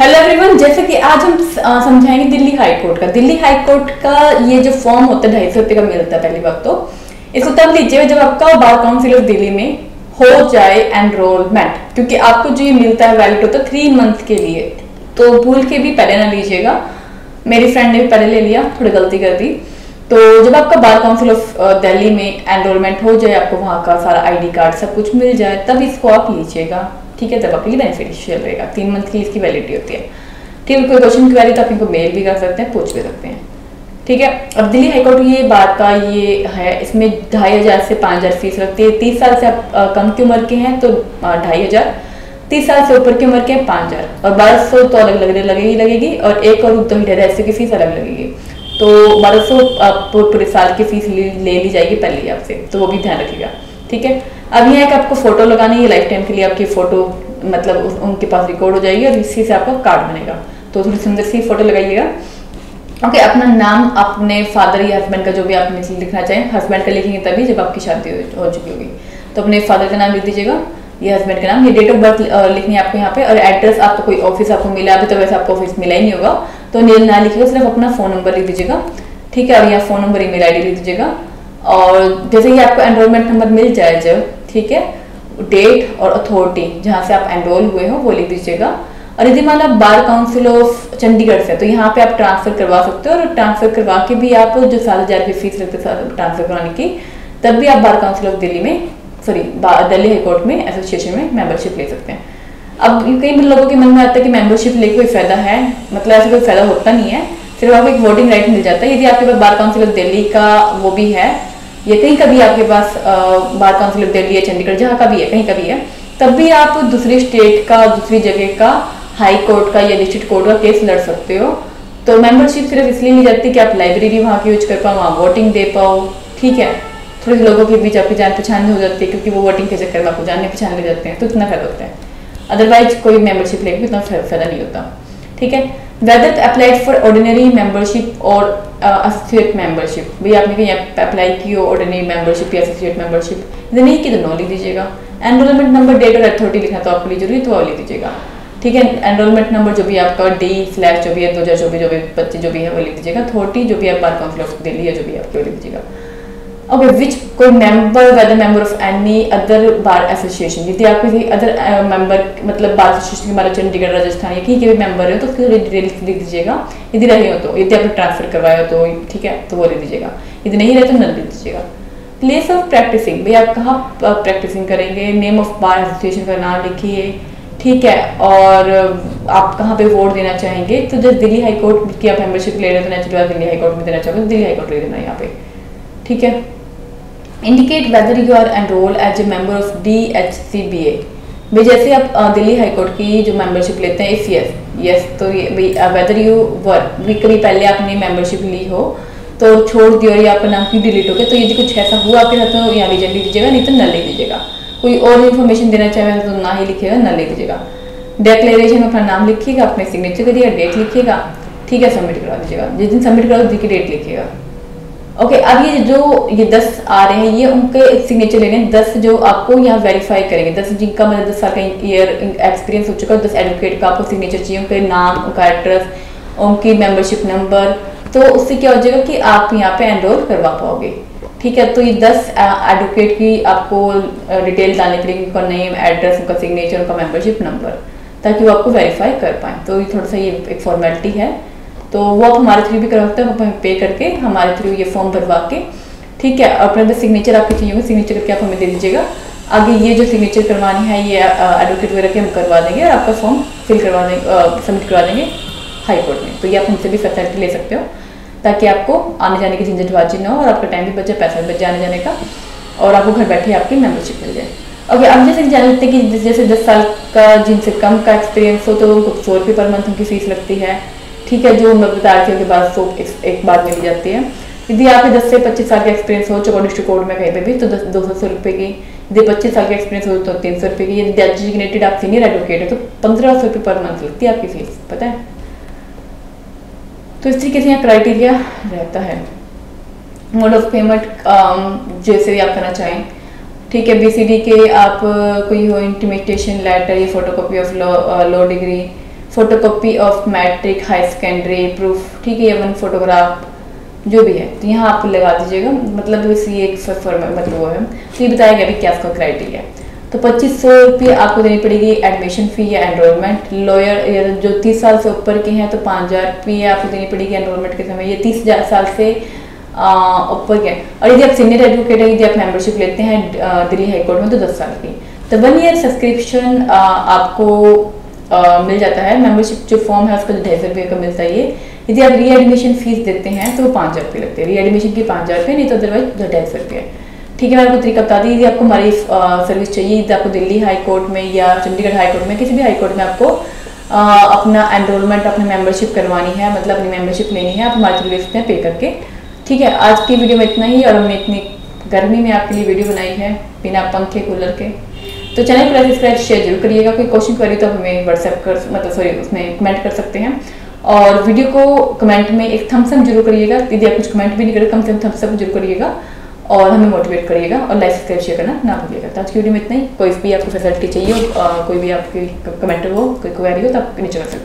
Hello everyone, जैसे कि आज हम समझाएंगे दिल्ली हाई कोर्ट का। दिल्ली हाई कोर्ट का ये जो फॉर्म होता है 250 रुपये का मिलता है। पहली बात तो इसको तब लीजिएगा जब आपका बार काउंसिल ऑफ दिल्ली में हो जाए एनरोलमेंट, क्योंकि आपको जो ये मिलता है वैलिड होता है 3 मंथ के लिए। तो भूल के भी पहले ना लीजिएगा, मेरी फ्रेंड ने भी पहले ले लिया, थोड़ी गलती कर दी। तो जब आपका बार काउंसिल ऑफ दिल्ली में एनरोलमेंट हो जाए, आपको वहाँ का सारा ID कार्ड सब कुछ मिल जाए, तब इसको आप लीजिएगा। ठीक है, तब आपके लिए बेनिफिशियल रहेगा। 3 मंथ की इसकी वैलिडिटी होती है। ठीक है, कोई क्वेश्चन क्वेरी तो आप इनको मेल भी कर सकते हैं, पूछ भी सकते हैं। ठीक है, अब दिल्ली हाईकोर्ट ये बात का ये है, इसमें 2500 से 5000 फीस लगती है। 30 साल से आप कम की उम्र के हैं तो 2500, 30 साल से ऊपर की उम्र के हैं 5000, और 1200 तो अलग लगेगी और 1 और 2 ऐसे की फीस अलग लगेगी। तो 1200 पूरे साल की फीस ले ली जाएगी पहले ही आपसे, तो वो भी ध्यान रखिएगा। ठीक है, अब यहाँ एक आपको फोटो लगानी है, लाइफ टाइम के लिए आपकी फोटो मतलब उनके पास रिकॉर्ड हो जाएगी और इसी से आपका कार्ड बनेगा। तो थोड़ी सुंदर सी फोटो लगाइएगा। ओके, अपना नाम अपने फादर या हस्बैंड का जो भी आप लिखना चाहें, हस्बैंड का लिखेंगे तभी जब आपकी शादी हो चुकी होगी। तो अपने फादर का नाम लिख दीजिएगा, ये हस्बैंड का नाम, ये डेट ऑफ बर्थ लिखनी है आपको यहाँ पे, और एड्रेस आपको कोई ऑफिस आपको मिला, अभी तो वैसे आपको ऑफिस मिला ही नहीं होगा तो नील ना लिखिएगा, सिर्फ अपना फोन नंबर लिख दीजिएगा। ठीक है, और यहाँ फोन नंबर email ID लिख दीजिएगा। और जैसे ही आपको एनरोलमेंट नंबर मिल जाए जब, ठीक है, डेट और अथॉरिटी जहाँ से आप एनरोल हुए हो वो लिख दीजिएगा। और यदि मान लो बार काउंसिल ऑफ चंडीगढ़ से, तो यहाँ पे आप ट्रांसफर करवा सकते हो, और ट्रांसफर करवा के भी आप जो 7000 की फीस लगती है ट्रांसफर करवाने की, तब भी आप बार काउंसिल ऑफ दिल्ली में दिल्ली हाईकोर्ट में एसोसिएशन में मेंबरशिप ले सकते हैं। अब कई लोगों के मन में आता है कि मेंबरशिप लेके कोई फायदा है, मतलब ऐसा कोई फायदा होता नहीं है, सिर्फ आपको एक वोटिंग राइट मिल जाता है। यदि आपके पास बार काउंसिल ऑफ दिल्ली का वो भी है, या कहीं का भी आपके पास बार काउंसिल ऑफ दिल्ली या चंडीगढ़ जहाँ का भी है, कहीं का भी है, तब भी आप दूसरी स्टेट का, दूसरी जगह का हाई कोर्ट का या डिस्ट्रिक्ट कोर्ट का केस लड़ सकते हो। तो मेंबरशिप सिर्फ इसलिए नहीं जाती कि आप लाइब्रेरी वहाँ की यूज कर पाओ, वहाँ वोटिंग दे पाओ। ठीक है, थोड़े लोगों के बीच आपकी जान पहचान हो जाती है, क्योंकि वो वोटिंग के चक्कर में आपको जानने पहचान ले जाते हैं, तो इतना फायदा होता है। अदरवाइज कोई मेंबरशिप लेके इतना फायदा नहीं होता। ठीक है, whether applied for ordinary membership और एसोसिएट मेंबरशिप, भाई आपने कहीं अप्लाई की हो ऑर्डिनरी मेंबरशिप या एसोसिएट मेंबरशिप, यदि नहीं की तो नो लिख दीजिएगा। एनरोलमेंट नंबर, डेट और अथॉरिटी लिखना तो आपके लिए जरूरी, तो वो लिख दीजिएगा। ठीक है, एनरोलमेंट नंबर जो भी आपका D/ जो भी है 2024 जो भी 25 जो भी है वो लिख दीजिएगा। अथॉरिटी जो भी है बार काउंसिल ऑफ दिल्ली है जो भी आपके वो लिख दीजिएगा। ओके, विच कोई member whether member of any other bar association, यदि आप किसी अदर मेंबर मतलब बार एसोसिएशन हमारा चंडीगढ़, राजस्थान या कहीं के भी मेंबर है तो उसकी डिटेल लिख दीजिएगा। यदि रहे हो तो, यदि आपने ट्रांसफर करवाया हो तो ठीक है तो वो लिख दीजिएगा, यदि नहीं रहे तो नल लिख दीजिएगा। प्लेस ऑफ प्रैक्टिसिंग, भाई आप कहाँ प्रैक्टिसिंग करेंगे, नेम ऑफ बार एसोसिएशन का नाम लिखिए। ठीक है, और आप कहाँ पे वोट देना चाहेंगे, तो जब दिल्ली हाईकोर्ट की आप मेंबरशिप ले रहे हो तो नेचुरल दिल्ली हाईकोर्ट में देना चाहोगे तो दिल्ली हाईकोर्ट ले देना यहाँ पे। ठीक है, indicate whether you are enrol as a member of DHCBA, भाई जैसे आप दिल्ली हाईकोर्ट की जो मेंबरशिप लेते हैं, इफ यस तो वेदर यू वर भी कभी पहले आपने मेंबरशिप ली हो तो छोड़ दिया और ये आपका नाम क्यों डिलीट हो गया, तो यदि कुछ ऐसा हुआ आपके साथ तो यहाँ रीजन लिख दीजिएगा, नहीं तो नल लिख दीजिएगा। कोई और इन्फॉर्मेशन देना चाहे तो ना ही लिखिएगा, नल लिख दीजिएगा। डिक्लेरेशन में अपना नाम लिखिएगा, अपने सिग्नेचर करिएगा, डेट लिखिएगा। ठीक है, सबमिट करवा दीजिएगा, जिस दिन सबमिट करो उस दिन की डेट लिखिएगा। ओके, अब ये 10 आ रहे हैं, ये उनके सिग्नेचर लेने, 10 जो आपको यहाँ वेरीफाई करेंगे, 10 जिनका मतलब 10 साल का ईयर एक्सपीरियंस हो चुका है, 10 एडवोकेट का आपको सिग्नेचर चाहिए, उनके नाम, उनका एड्रेस, उनकी मेंबरशिप नंबर, तो उससे क्या हो जाएगा कि आप यहाँ पे एनरोल करवा पाओगे। ठीक है, तो ये 10 एडवोकेट की आपको डिटेल डालने पड़ेगी, उनका नेम, एड्रेस, उनका सिग्नेचर, उनका मेंबरशिप नंबर, ताकि वो आपको वेरीफाई कर पाए। तो ये थोड़ा सा ये एक फॉर्मेलिटी है, तो वो आप हमारे थ्रू भी करवा सकते हैं, आप पे करके हमारे थ्रू ये फॉर्म भरवा के। ठीक है, अपने बस सिग्नेचर आपके चाहिए होंगे, सिग्नेचर करके आप हमें दे दीजिएगा। आगे ये जो सिग्नेचर करवानी है ये एडवोकेट वगैरह के हम करवा देंगे और आपका फॉर्म फिल करवा देंगे, सबमिट करवा देंगे हाई कोर्ट में। तो ये आप हमसे भी फैसिलिटी ले सकते हो, ताकि आपको आने जाने की झंझटबाजी ना हो और आपका टाइम भी बचे, पैसा भी बच जाने जाने का, और आपको घर बैठे आपकी मेंबरशिप मिल जाए। ओके, अब जैसे जानते हैं कि जैसे 10 साल का जिनसे कम का एक्सपीरियंस हो तो उनको 100 रुपये पर मंथ उनकी फीस लगती है। ठीक है, जो मैं बता रही थी के बाद 100 एक बार मिल जाती है। यदि आपके 10 से 25 साल का एक्सपीरियंस हो चौको डिस्ट्रिक्ट कोर्ट में कहीं पे भी तो 200 रुपये की, यदि 25 साल का एक्सपीरियंस हो तो 300 रुपये की, यदि डेजिग्नेटेड आप सीनियर एडवोकेट है तो 1500 रुपये पर मंथ लगती है आपकी फीस, पता है। तो इस तरीके से यहाँ क्राइटेरिया रहता है। मोड ऑफ पेमेंट जैसे भी आप करना चाहें। ठीक है, BCD के आप कोई हो इंटीमेटेशन लेटर या photocopy of law degree, photocopy of matric, high secondary proof, ठीक है, या वन फोटोग्राफ जो भी है, तो यहाँ आप लगा दीजिएगा। मतलब इसी एक मतलब वो है, तो ये बताएगा अभी क्या इसका क्राइटेरिया है। तो 2500 रुपये आपको देनी पड़ेगी एडमिशन फ़ी या एनरोलमेंट। लॉयर जो 30 साल से ऊपर के हैं तो 5000 रुपये आपको देनी पड़ेगी एनरोलमेंट के समय, ये 30 साल से ऊपर के। और यदि आप सीनियर एडवोकेट है, यदि आप मेंबरशिप लेते हैं दिल्ली हाई कोर्ट में, तो 10 साल की। तो 1 ईयर सब्सक्रिप्शन आपको मिल जाता है। मेंबरशिप जो फॉर्म है उसका जो 250 रुपये का मिलता है ये। यदि आप री एडमिशन फीस देते हैं तो वो 5000 रुपये लगते हैं, री एडमिशन की 5000 रुपये, नहीं तो अदरवाइज 250 रुपये। ठीक है, मैं आपको तरीका बता दी। यदि आपको हमारी सर्विस चाहिए, यदि आपको दिल्ली हाई कोर्ट में या चंडीगढ़ हाई कोर्ट में, किसी भी हाई कोर्ट में आपको अपना एनरोलमेंट, अपनी मेंबरशिप करवानी है, मतलब अपनी मेंबरशिप लेनी है, आप हमारे थ्रू ले सकते हैं पे करके। ठीक है, आज की वीडियो में इतना ही, और हमने इतनी गर्मी में आपके लिए वीडियो बनाई है बिना पंखे कूलर के। तो चैनल को सब्सक्राइब शेयर जरूर करिएगा। कोई क्वेश्चन क्वेरी तो हमें व्हाट्सएप कर, मतलब सॉरी उसमें कमेंट कर सकते हैं। और वीडियो को कमेंट में एक थम्स अप जरूर करिएगा। यदि आप कुछ कमेंट भी नहीं करें, कम से कम थम्स अप जरूर करिएगा और हमें मोटिवेट करिएगा। और लाइक सब्सक्राइब शेयर करना ना भूलिएगा। तो आज की वीडियो में इतना ही। कोई भी आपको फैसिलिटी चाहिए, कोई भी आपकी कमेंट हो, कोई क्वेरी हो, तो आप नीचे कर सकते हैं।